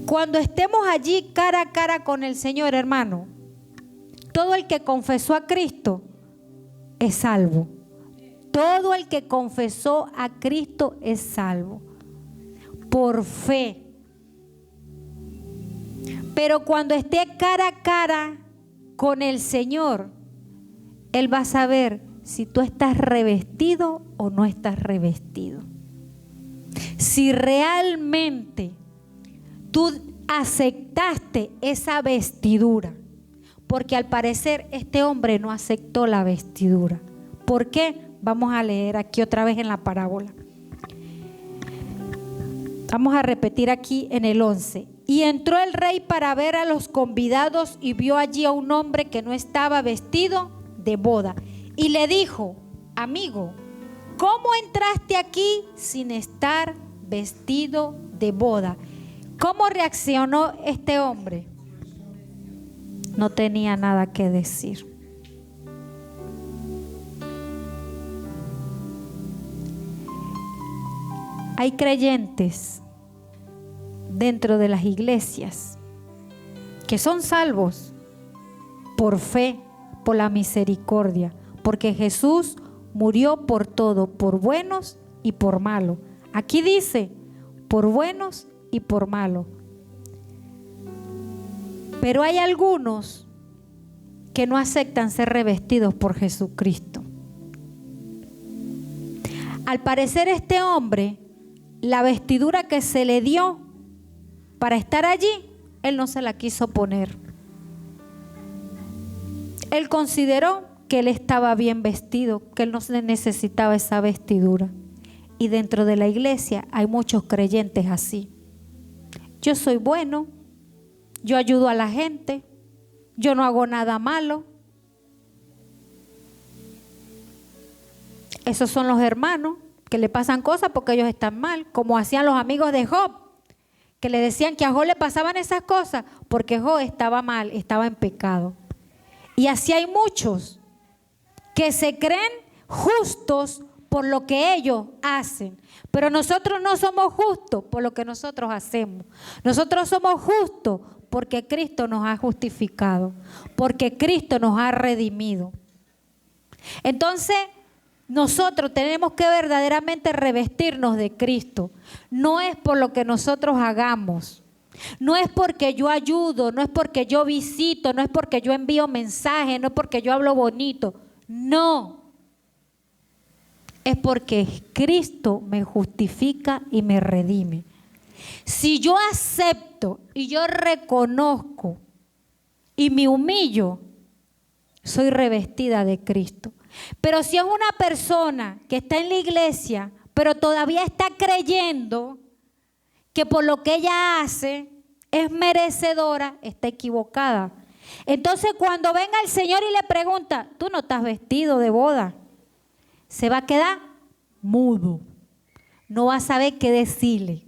Cuando estemos allí cara a cara con el Señor, hermano, todo el que confesó a Cristo es salvo. todo el que confesó a Cristo es salvo. Por fe. Pero cuando esté cara a cara con el Señor, Él va a saber si tú estás revestido o no estás revestido. Si realmente tú aceptaste esa vestidura, porque al parecer este hombre no aceptó la vestidura. ¿Por qué? Vamos a leer aquí otra vez en la parábola. Vamos a repetir aquí en el 11. Y entró el rey para ver a los convidados y vio allí a un hombre que no estaba vestido de boda. Y le dijo: amigo, ¿cómo entraste aquí sin estar vestido de boda? ¿Cómo reaccionó este hombre? No tenía nada que decir. Hay creyentes dentro de las iglesias que son salvos por fe, por la misericordia, porque Jesús murió por todo, por buenos y por malos. Aquí dice, por buenos y por malos. Pero hay algunos que no aceptan ser revestidos por Jesucristo. Al parecer este hombre, la vestidura que se le dio para estar allí, él no se la quiso poner. Él consideró que él estaba bien vestido, que él no necesitaba esa vestidura. Y dentro de la iglesia hay muchos creyentes así. Yo soy bueno, yo ayudo a la gente, yo no hago nada malo. Esos son los hermanos que le pasan cosas porque ellos están mal, como hacían los amigos de Job, que le decían que a Job le pasaban esas cosas porque Job estaba mal, estaba en pecado. Y así hay muchos que se creen justos por lo que ellos hacen, pero nosotros no somos justos por lo que nosotros hacemos. Nosotros somos justos porque Cristo nos ha justificado, porque Cristo nos ha redimido. Entonces, nosotros tenemos que verdaderamente revestirnos de Cristo. No es por lo que nosotros hagamos, no es porque yo ayudo, no es porque yo visito, no es porque yo envío mensajes, no es porque yo hablo bonito. No, es porque Cristo me justifica y me redime. Si yo acepto y yo reconozco y me humillo, soy revestida de Cristo. Pero si es una persona que está en la iglesia, pero todavía está creyendo que por lo que ella hace es merecedora, está equivocada. Entonces cuando venga el Señor y le pregunta, tú no estás vestido de boda, se va a quedar mudo. No va a saber qué decirle.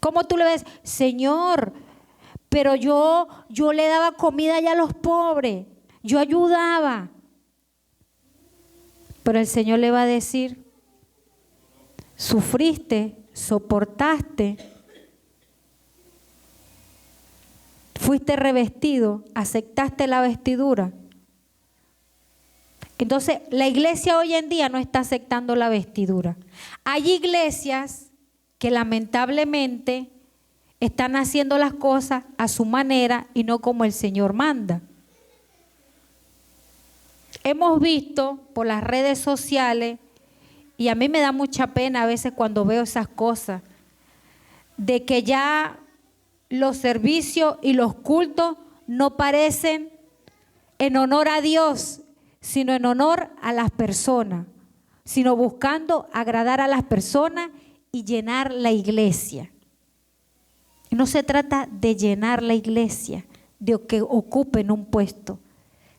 ¿Cómo tú le ves? Señor, pero yo le daba comida allá a los pobres, yo ayudaba. Pero el Señor le va a decir, sufriste, soportaste, fuiste revestido, aceptaste la vestidura. Entonces, la iglesia hoy en día no está aceptando la vestidura. Hay iglesias que lamentablemente están haciendo las cosas a su manera y no como el Señor manda. Hemos visto por las redes sociales, y a mí me da mucha pena a veces cuando veo esas cosas, de que ya los servicios y los cultos no parecen en honor a Dios, sino en honor a las personas, sino buscando agradar a las personas y llenar la iglesia. Y no se trata de llenar la iglesia, de que ocupen un puesto.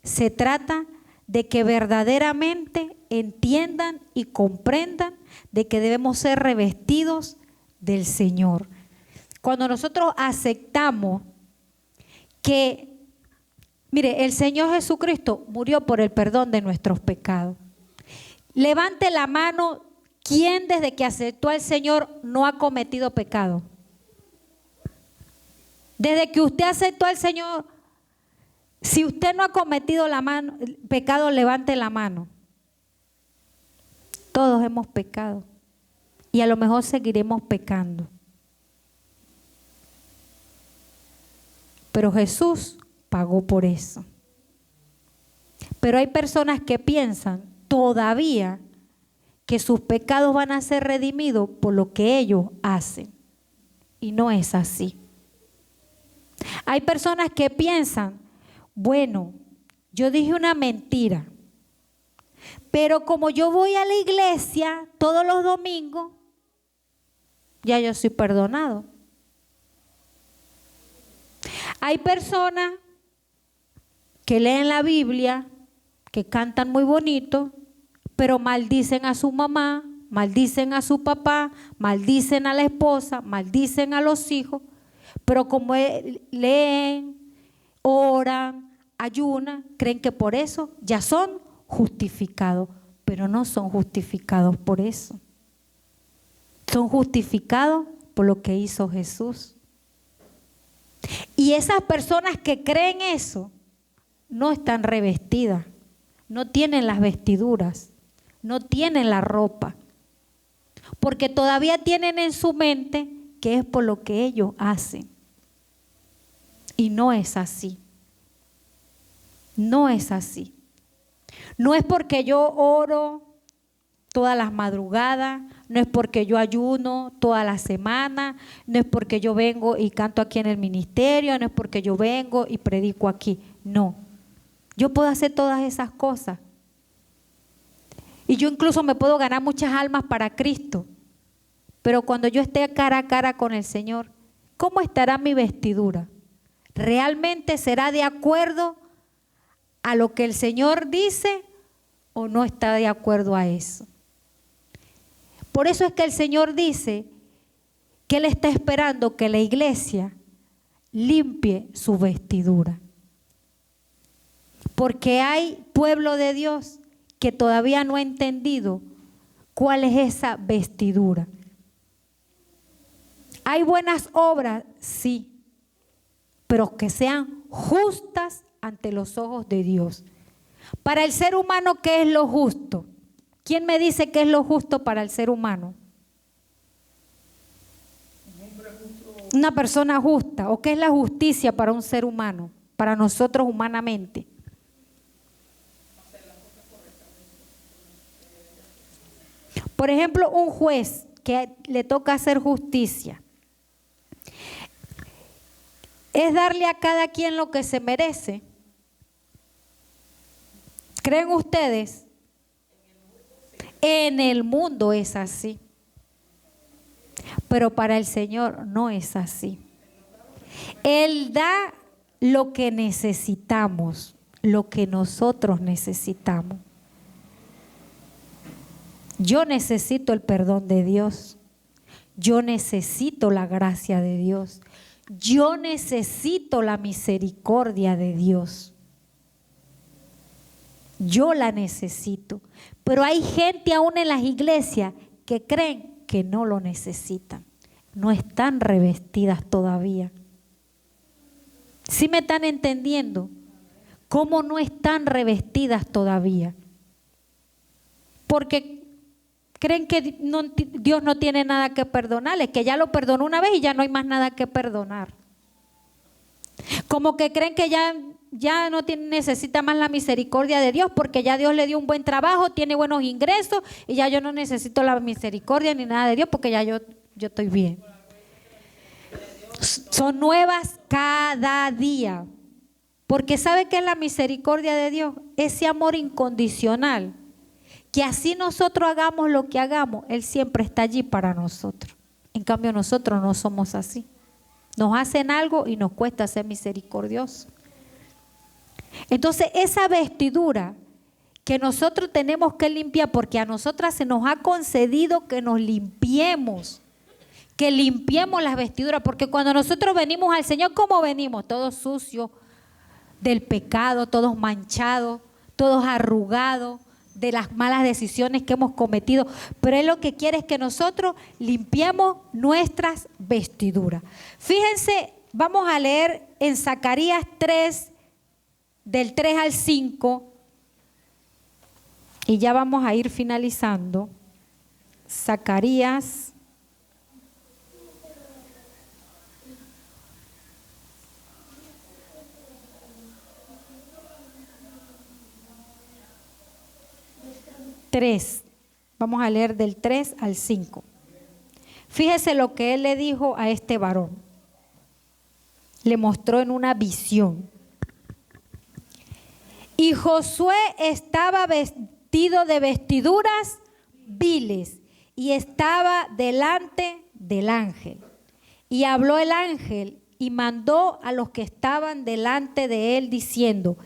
Se trata de que verdaderamente entiendan y comprendan de que debemos ser revestidos del Señor. Cuando nosotros aceptamos que, mire, el Señor Jesucristo murió por el perdón de nuestros pecados. Levante la mano, ¿quién desde que aceptó al Señor no ha cometido pecado? Desde que usted aceptó al Señor, si usted no ha cometido pecado, levante la mano. Todos hemos pecado y a lo mejor seguiremos pecando. Pero Jesús pagó por eso. Pero hay personas que piensan todavía que sus pecados van a ser redimidos por lo que ellos hacen. Y no es así. Hay personas que piensan, bueno, yo dije una mentira, pero como yo voy a la iglesia todos los domingos, ya yo soy perdonado. Hay personas que leen la Biblia, que cantan muy bonito, pero maldicen a su mamá, maldicen a su papá, maldicen a la esposa, maldicen a los hijos, pero como leen, oran, ayunan, creen que por eso ya son justificados, pero no son justificados por eso. Son justificados por lo que hizo Jesús. Y esas personas que creen eso no están revestidas, no tienen las vestiduras, no tienen la ropa, porque todavía tienen en su mente que es por lo que ellos hacen. Y no es así. No es así. No es porque yo oro todas las madrugadas, no es porque yo ayuno toda la semana, no es porque yo vengo y canto aquí en el ministerio, no es porque yo vengo y predico aquí. No. Yo puedo hacer todas esas cosas. Y yo incluso me puedo ganar muchas almas para Cristo. Pero cuando yo esté cara a cara con el Señor, ¿cómo estará mi vestidura? ¿Realmente será de acuerdo a lo que el Señor dice o no está de acuerdo a eso? Por eso es que el Señor dice que Él está esperando que la iglesia limpie su vestidura. Porque hay pueblo de Dios que todavía no ha entendido cuál es esa vestidura. ¿Hay buenas obras? Sí, pero que sean justas ante los ojos de Dios. Para el ser humano, ¿qué es lo justo? ¿Quién me dice qué es lo justo para el ser humano? Una persona justa. ¿O qué es la justicia para un ser humano? Para nosotros humanamente. Por ejemplo, un juez que le toca hacer justicia. ¿Es darle a cada quien lo que se merece? ¿Creen ustedes? En el mundo es así. Pero para el Señor no es así. Él da lo que necesitamos, lo que nosotros necesitamos. Yo necesito el perdón de Dios. Yo necesito la gracia de Dios. Yo necesito la misericordia de Dios. Yo la necesito. Pero hay gente aún en las iglesias que creen que no lo necesitan. No están revestidas todavía. ¿Sí me están entendiendo? ¿Cómo no están revestidas todavía? Porque creen que Dios no tiene nada que perdonarles, que ya lo perdonó una vez y ya no hay más nada que perdonar. Como que creen que ya no necesita más la misericordia de Dios porque ya Dios le dio un buen trabajo, tiene buenos ingresos y ya yo no necesito la misericordia ni nada de Dios porque ya yo estoy bien. Son nuevas cada día. Porque ¿sabe qué es la misericordia de Dios? Ese amor incondicional. Que así nosotros hagamos lo que hagamos, Él siempre está allí para nosotros. En cambio nosotros no somos así. Nos hacen algo y nos cuesta ser misericordiosos. Entonces esa vestidura que nosotros tenemos que limpiar, porque a nosotras se nos ha concedido que nos limpiemos, que limpiemos las vestiduras, porque cuando nosotros venimos al Señor, ¿cómo venimos? Todos sucios del pecado, todos manchados, todos arrugados de las malas decisiones que hemos cometido, pero Él lo que quiere es que nosotros limpiemos nuestras vestiduras. Fíjense, vamos a leer en Zacarías 3, del 3 al 5, y ya vamos a ir finalizando. Zacarías. Vamos a leer del 3 al 5. Fíjese lo que él le dijo a este varón. Le mostró en una visión. Y Josué estaba vestido de vestiduras viles y estaba delante del ángel. Y habló el ángel y mandó a los que estaban delante de él diciendo: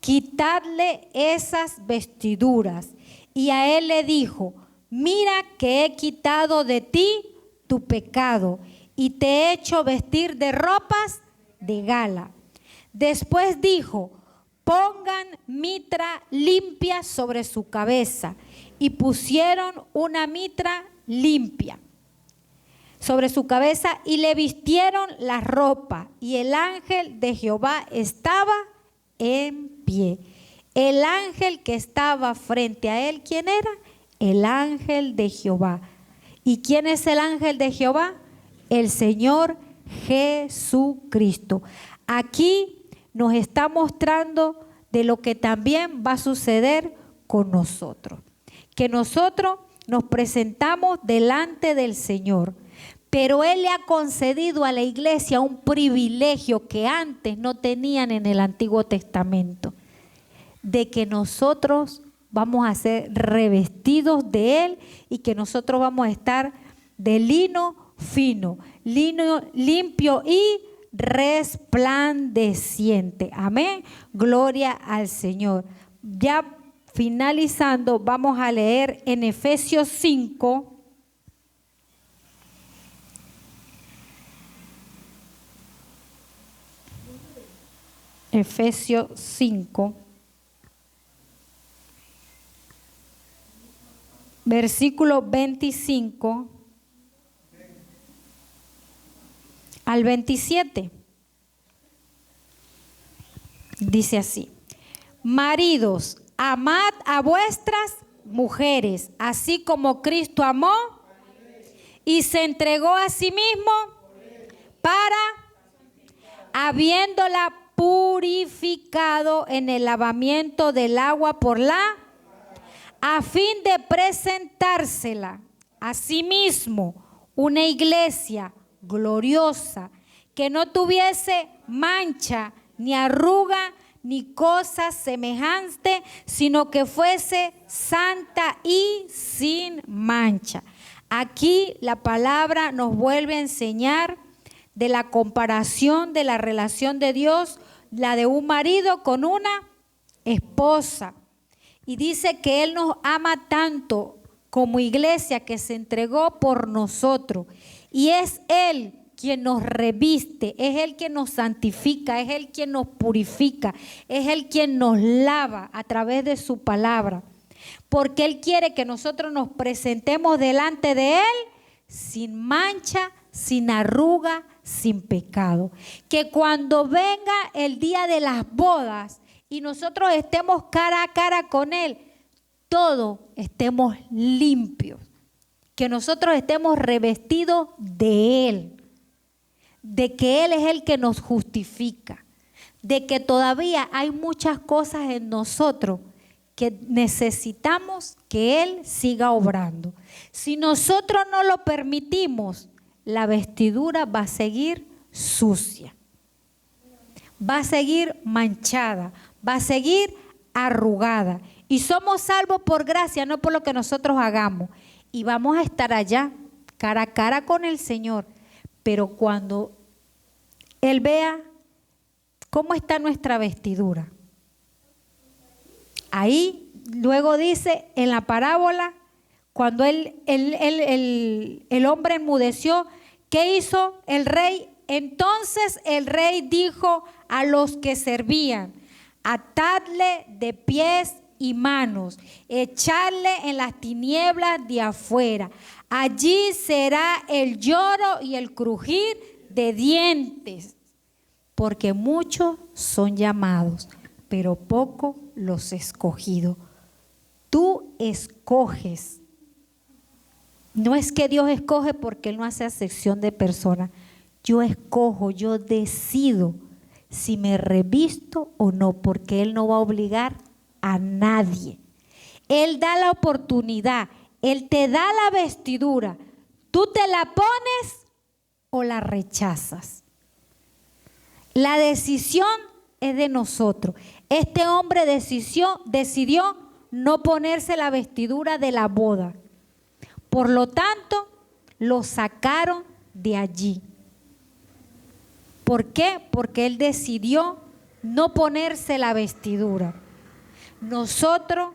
quitadle esas vestiduras. Y a él le dijo: mira que he quitado de ti tu pecado y te he hecho vestir de ropas de gala. Después dijo: pongan mitra limpia sobre su cabeza. Y pusieron una mitra limpia sobre su cabeza y le vistieron la ropa. Y el ángel de Jehová estaba en pie. El ángel que estaba frente a él, ¿quién era? El ángel de Jehová. ¿Y quién es el ángel de Jehová? El Señor Jesucristo. Aquí nos está mostrando de lo que también va a suceder con nosotros. Que nosotros nos presentamos delante del Señor, pero Él le ha concedido a la iglesia un privilegio que antes no tenían en el Antiguo Testamento, de que nosotros vamos a ser revestidos de Él y que nosotros vamos a estar de lino fino, lino limpio y resplandeciente. Amén. Gloria al Señor. Ya finalizando, vamos a leer en Efesios 5. Efesios 5. Versículo 25 al 27. Dice así: maridos, amad a vuestras mujeres, así como Cristo amó y se entregó a sí mismo para, habiéndola purificado en el lavamiento del agua por la, a fin de presentársela a sí mismo una iglesia gloriosa, que no tuviese mancha, ni arruga, ni cosa semejante, sino que fuese santa y sin mancha. Aquí la palabra nos vuelve a enseñar de la comparación de la relación de Dios, la de un marido con una esposa. Y dice que Él nos ama tanto como iglesia, que se entregó por nosotros. Y es Él quien nos reviste, es Él quien nos santifica, es Él quien nos purifica, es Él quien nos lava a través de su palabra. Porque Él quiere que nosotros nos presentemos delante de Él sin mancha, sin arruga, sin pecado. Que cuando venga el día de las bodas y nosotros estemos cara a cara con Él, todos estemos limpios. Que nosotros estemos revestidos de Él, de que Él es el que nos justifica, de que todavía hay muchas cosas en nosotros que necesitamos que Él siga obrando. Si nosotros no lo permitimos, la vestidura va a seguir sucia, va a seguir manchada, va a seguir arrugada. Y somos salvos por gracia, no por lo que nosotros hagamos. Y vamos a estar allá, cara a cara con el Señor. Pero cuando Él vea cómo está nuestra vestidura, ahí luego dice en la parábola, cuando el hombre enmudeció, ¿qué hizo el rey? Entonces el rey dijo a los que servían: atadle de pies y manos, echarle en las tinieblas de afuera. Allí será el lloro y el crujir de dientes, porque muchos son llamados, pero pocos los escogidos. Tú escoges No es que Dios escoge porque Él no hace acepción de personas. Yo escojo, yo decido si me revisto o no, porque Él no va a obligar a nadie. Él da la oportunidad, Él te da la vestidura. Tú te la pones o la rechazas. La decisión es de nosotros. Este hombre decidió no ponerse la vestidura de la boda. Por lo tanto, lo sacaron de allí. ¿Por qué? Porque él decidió no ponerse la vestidura. Nosotros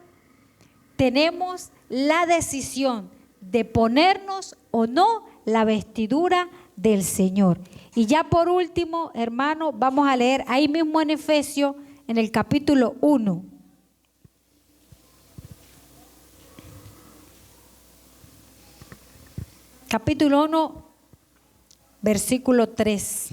tenemos la decisión de ponernos o no la vestidura del Señor. Y ya por último, hermano, vamos a leer ahí mismo en Efesios, en el capítulo 1. Capítulo 1, versículo 3.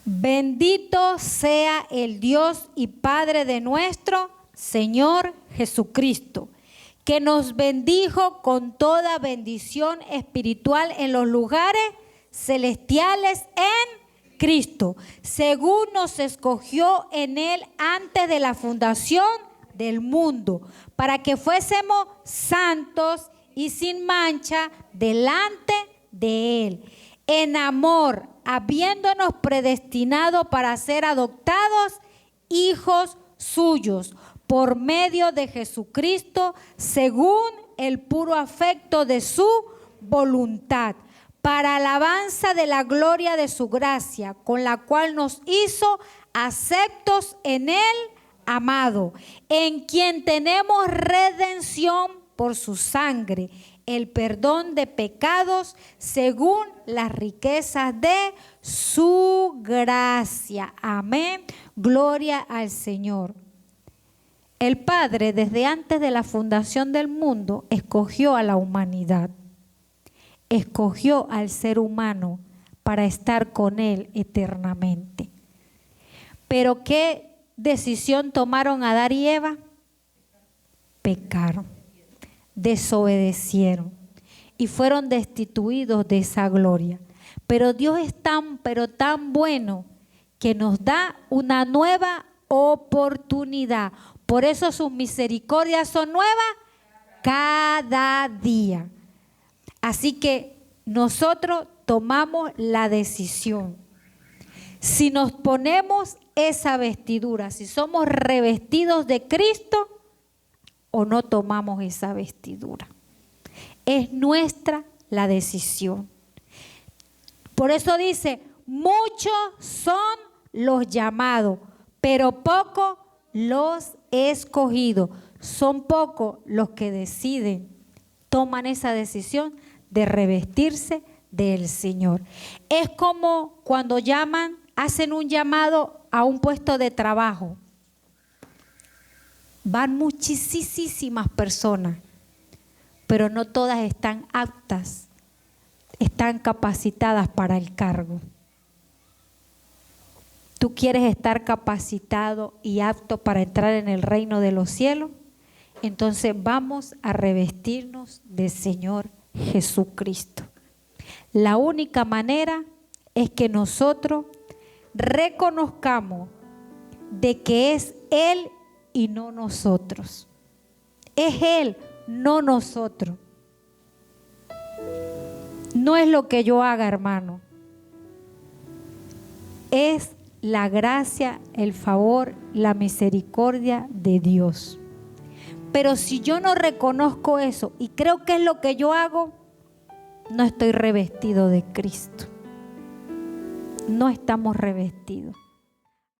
Bendito sea el Dios y Padre de nuestro Señor Jesucristo, que nos bendijo con toda bendición espiritual en los lugares celestiales en Cristo, según nos escogió en Él antes de la fundación del mundo, para que fuésemos santos y sin mancha delante de Él, en amor, habiéndonos predestinado para ser adoptados hijos suyos por medio de Jesucristo, según el puro afecto de su voluntad, para alabanza de la gloria de su gracia, con la cual nos hizo aceptos en Él, amado, en quien tenemos redención por su sangre, el perdón de pecados según las riquezas de su gracia. Amén. Gloria al Señor. El Padre, desde antes de la fundación del mundo, escogió a la humanidad. Escogió al ser humano para estar con Él eternamente. Pero ¿qué decisión tomaron Adán y Eva? Pecaron, desobedecieron y fueron destituidos de esa gloria. Pero Dios es tan bueno que nos da una nueva oportunidad. Por eso sus misericordias son nuevas cada día. Así que nosotros tomamos la decisión. Si nos ponemos esa vestidura, si somos revestidos de Cristo o no tomamos esa vestidura. Es nuestra la decisión. Por eso dice, muchos son los llamados, pero pocos los escogidos. Son pocos los que deciden, toman esa decisión de revestirse del Señor. Es como cuando hacen un llamado a un puesto de trabajo. Van muchísimas personas, pero no todas están aptas, están capacitadas para el cargo. ¿Tú quieres estar capacitado y apto para entrar en el reino de los cielos? Entonces vamos a revestirnos del Señor Jesucristo. La única manera es que nosotros reconozcamos de que es Él y no nosotros. Es Él, no nosotros. No es lo que yo haga, hermano. Es la gracia, el favor, la misericordia de Dios. Pero si yo no reconozco eso y creo que es lo que yo hago, no estoy revestido de Cristo. No estamos revestidos.